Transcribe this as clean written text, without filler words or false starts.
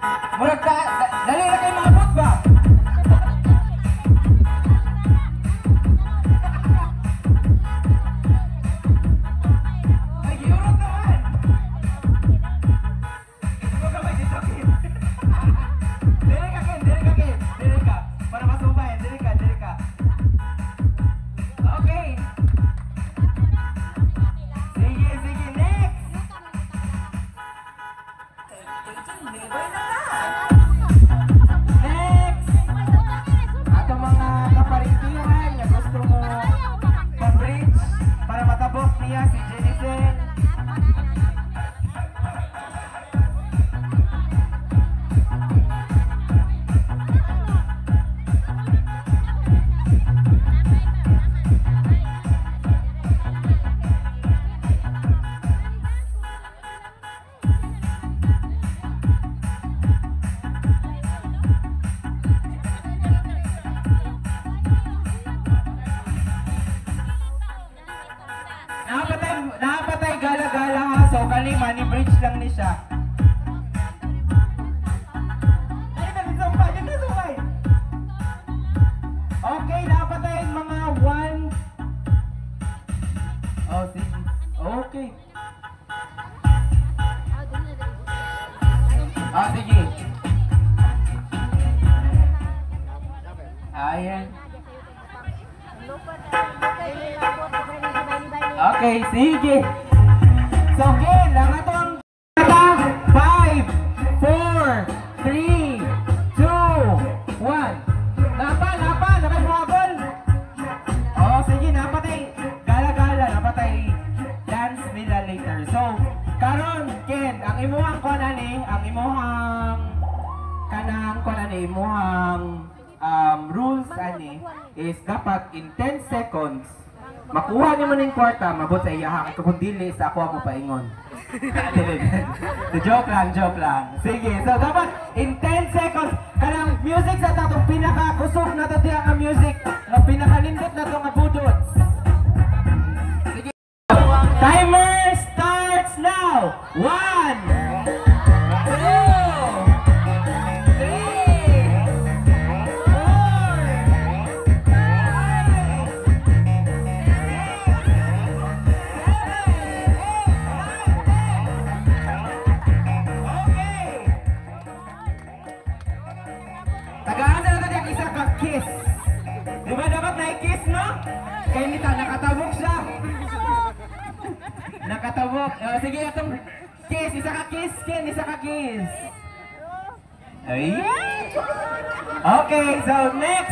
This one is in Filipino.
Murag ka, dali na kayo maabot ba? Ay, giurot naman! Ito ka ba dito, Kim? Dili ka, Kim, dili ka. Para masubayan, dili ka. Okay. Sige, next! Next! Ato mga kaparintihan na gusto mo pa-bridge para matabok niya si Jennifer. Napatay gala-gala ha. So kalima ni bridge lang ni siya. Sumpay. Okay, napatay mga 1. Oh, sige. Okay. Ah, sige. Ayan. Okay, sige. So, again, lang atong 5, 4, 3, 2, 1. Napay sumabol. Oh, sige, napatay. Gala-gala, napatay. Dance nila later. So, karon, Ken, ang imuhang rules is dapat in 10 seconds makuha niyo man yung kwarta, mabot sa iyahang kung dili sa ako mo paingon. Joke lang. Sige, so dapat in 10 seconds kanang music sa tatong pinaka-kusog na to diya ang music, nga pinaka-nindot na to nga budot. Sige. Timer starts now. 1 kiss. Diba dapat na-kiss, no? Kaya nita, nakatabok siya. Nakatabok. Sige, itong kiss. Isa ka kiss, Ken. Isa ka kiss. Ay. Okay, so next.